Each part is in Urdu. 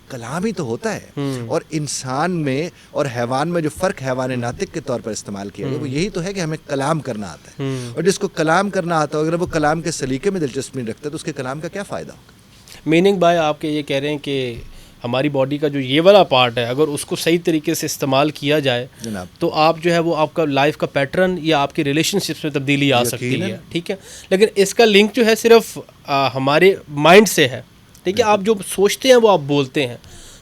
کلام ہی تو ہوتا ہے. اور انسان میں اور حیوان میں جو فرق حیوان ناطق کے طور پر استعمال کیا گیا وہ یہی تو ہے کہ ہمیں کلام کرنا آتا ہے. اور جس کو کلام کرنا آتا ہے اگر وہ کلام کے سلیقے میں دلچسپی نہیں رکھتا ہے تو اس کے کلام کا کیا فائدہ ہوگا؟ میننگ بھائی آپ کے یہ کہہ رہے ہیں کہ ہماری باڈی کا جو یہ والا پارٹ ہے اگر اس کو صحیح طریقے سے استعمال کیا جائے جناب تو آپ جو ہے وہ آپ کا لائف کا پیٹرن یا آپ کی ریلیشن شپس میں تبدیلی آ سکتی ہے. ٹھیک ہے, لیکن اس کا لنک جو ہے صرف ہمارے مائنڈ سے ہے. ٹھیک ہے, آپ جو سوچتے ہیں وہ آپ بولتے ہیں,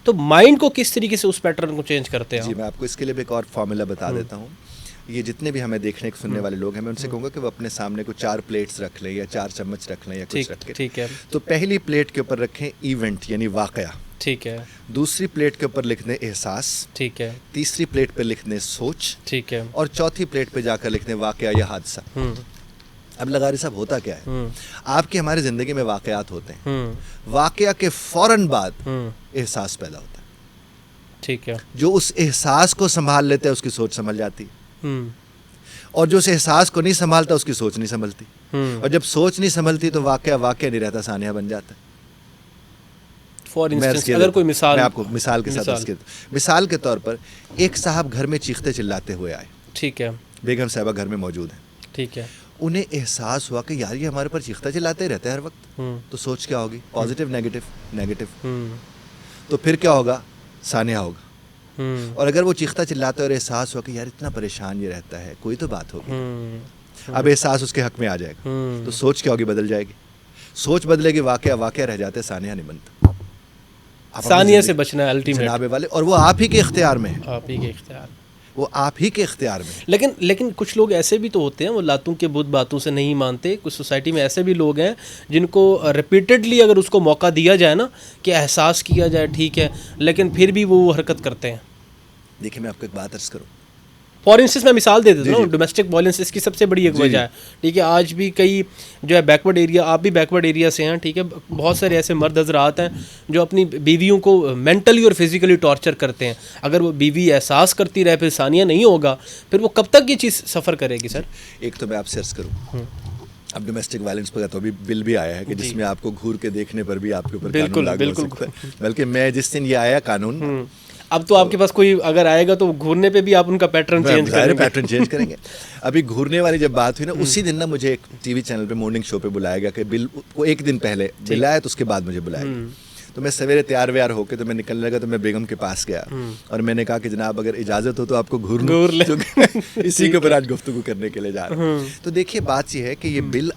تو مائنڈ کو کس طریقے سے اس پیٹرن کو چینج کرتے ہیں؟ جی میں آپ کو اس کے لیے بھی ایک اور فارمولا بتا دیتا ہوں. یہ جتنے بھی ہمیں دیکھنے سننے والے لوگ ہیں میں ان سے کہوں گا کہ وہ اپنے سامنے کو 4 پلیٹس رکھ لیں یا 4 چمچ رکھ لیں یا کچھ رکھ کے. ٹھیک ہے, تو پہلی پلیٹ کے اوپر رکھیں ایونٹ یعنی واقعہ. ٹھیک ہے. دوسری پلیٹ کے اوپر لکھ دیں احساس. ٹھیک ہے. تیسری پلیٹ پہ لکھ دیں سوچ. ٹھیک ہے. اور چوتھی پلیٹ پہ جا کر لکھ دیں واقعہ یا حادثہ. اب لغاری صاحب ہوتا کیا ہے, آپ کی ہماری زندگی میں واقعات ہوتے ہیں, واقعہ کے فوراً بعد احساس پیدا ہوتا ہے. ٹھیک ہے. جو اس احساس کو سنبھال لیتا ہے اس کی سوچ سنبھل جاتی ہے, اور جو اس احساس کو نہیں سنبھالتا اس کی سوچ نہیں سنبھلتی, اور جب سوچ نہیں سنبھلتی تو واقعہ نہیں رہتا, ثانیہ بن جاتا ہے. فار انسٹنس اگر کوئی مثال میں آپ کو مثال کے ساتھ مثال کے طور پر ایک صاحب گھر میں چیختے چلاتے ہوئے آئے. ٹھیک ہے. بیگم صاحبہ گھر میں موجود ہیں. ٹھیک ہے. انہیں احساس ہوا کہ یار یہ ہمارے پر چیختا چلاتے ہی رہتا ہے ہر وقت, تو سوچ کیا ہوگی؟ Positive negative. تو پھر کیا ہوگا؟ ثانیہ ہوگا. اور اگر وہ چیختا چلاتا ہے اور احساس ہوا کہ یار اتنا پریشان یہ رہتا ہے, کوئی تو بات ہوگی. اب احساس اس کے حق میں آ جائے گا, تو سوچ کیا ہوگی؟ بدل جائے گی. سوچ بدلے گی, واقعہ رہ جاتا ہے, ثانیہ نہیں بنتا. ثانیہ سے بچنا ہے الٹیمیٹ جناب والے, اور وہ آپ ہی کے اختیار میں ہے. آپ ہی کے اختیار, وہ آپ ہی کے اختیار میں. لیکن کچھ لوگ ایسے بھی تو ہوتے ہیں وہ لاتوں کے بت باتوں سے نہیں مانتے. کچھ سوسائٹی میں ایسے بھی لوگ ہیں جن کو ریپیٹڈلی اگر اس کو موقع دیا جائے نا کہ احساس کیا جائے, ٹھیک ہے, لیکن پھر بھی وہ حرکت کرتے ہیں. دیکھیں میں آپ کو ایک بات عرض کروں, فار انسٹنس میں مثال دے دیتا ہوں, ڈومیسٹک وائلنس اس کی سب سے بڑی ایک وجہ ہے. ٹھیک ہے, آج بھی کئی جو ہے بیکورڈ ایریا, آپ بھی بیکورڈ ایریا سے ہیں, ٹھیک ہے, بہت سارے ایسے مرد حضرات ہیں جو اپنی بیویوں کو مینٹلی اور فزیکلی ٹارچر کرتے ہیں. اگر وہ بیوی احساس کرتی رہے پھر ثانیہ نہیں ہوگا, پھر وہ کب تک یہ چیز سفر کرے گی؟ سر ایک تو میں آپ سے عرض کروں, اب ڈومیسٹک وائلنس پر تو ابھی بل بھی آیا ہے کہ جس میں آپ کو گھور کے دیکھنے پر بھی آپ کے اوپر قانون لاگو ہو سکتا ہے. بلکہ میں جس دن یہ آیا قانون, اب تو آپ کے پاس کوئی اگر آئے گا تو گھورنے پہ بھی آپ ان کا پیٹرن چینج کریں گے. ابھی گھورنے والی جب بات ہوئی نا, اسی دن نا مجھے ایک ٹی وی چینل پہ مارننگ شو پہ بلایا گیا کہ بل کو ایک دن پہلے بل آیا تو اس کے بعد مجھے بلایا گیا. تو میں سویرے تیار ویار ہو کے تو میں نکلنے لگا, تو میں بیگم کے پاس گیا اور میں نے کہا کہ جناب اگر اجازت ہو تو آپ کو گھور لیں, اسی کے اوپر آج گفتگو کرنے کے لیے جا رہا ہوں. تو دیکھیے بات یہ ہے کہ یہ بل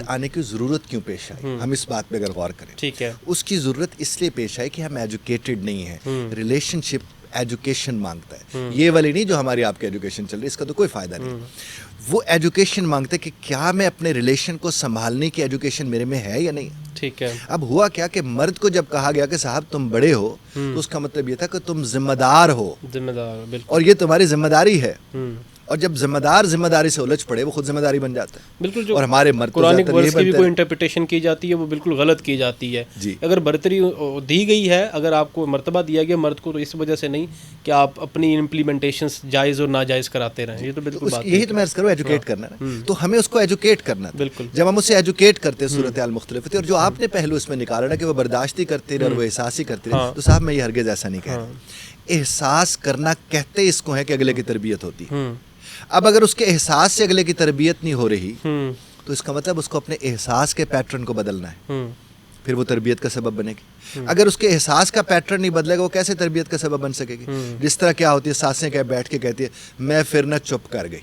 آنے کی ضرورت کیوں پیش آئی, ہم اس بات پہ اگر غور کریں. ٹھیک ہے, اس کی ضرورت اس لیے پیش آئی کہ ہم ایجوکیٹڈ نہیں ہیں. ریلیشن شپ ایجوکیشن مانگتا ہے, یہ والی نہیں جو ہماری آپ کی ایجوکیشن چل رہی ہے, اس کا تو کوئی فائدہ نہیں. وہ ایجوکیشن مانگتے کہ کیا میں اپنے ریلیشن کو سنبھالنے کی ایجوکیشن میرے میں ہے یا نہیں. ٹھیک ہے. اب ہوا کیا کہ مرد کو جب کہا گیا کہ صاحب تم بڑے ہو, تو اس کا مطلب یہ تھا کہ تم ذمہ دار ہو, اور یہ تمہاری ذمہ داری ہے. اور جب ذمہ داری سے الجھ پڑے وہ خود ذمہ داری بن جاتا ہے. بالکل, اور ہمارے مرد قرآن ورس کی بھی کوئی انٹرپریٹیشن کی جاتی ہے وہ بالکل غلط کی جاتی ہے. اگر برتری دی گئی ہے, اگر آپ کو مرتبہ دیا گیا مرد کو, تو اس وجہ سے نہیں کہ آپ اپنی امپلیمنٹیشنز جائز اور ناجائز کراتے رہیں. یہ تو بالکل بات, یہی تو میں عرض کروں, ایجوکیٹ کرنا ہے. تو ہمیں اس کو ایجوکیٹ کرنا ہے. بالکل, جب ہم اسے ایجوکیٹ کرتے ہیں صورتحال مختلف ہوتی ہے, اور جو آپ نے پہلو اس میں نکالا نا کہ وہ برداشتی کرتے رہے اور وہ احساسی کرتے رہے, تو صاحب میں یہ ہرگز ایسا نہیں کہہ رہا. احساس کرنا کہتے اس کو ہے کہ اگلے کی تربیت ہوتی ہے. اب اگر اس کے احساس سے اگلے کی تربیت نہیں ہو رہی تو اس کا مطلب اس کو اپنے احساس کے پیٹرن کو بدلنا ہے, پھر وہ تربیت کا سبب بنے گی. اگر اس کے احساس کا پیٹرن نہیں بدلے گا وہ کیسے تربیت کا سبب بن سکے گی؟ جس طرح کیا ہوتی ہے, ساسیں بیٹھ کے کہتی ہے میں پھر نہ چپ کر گئی,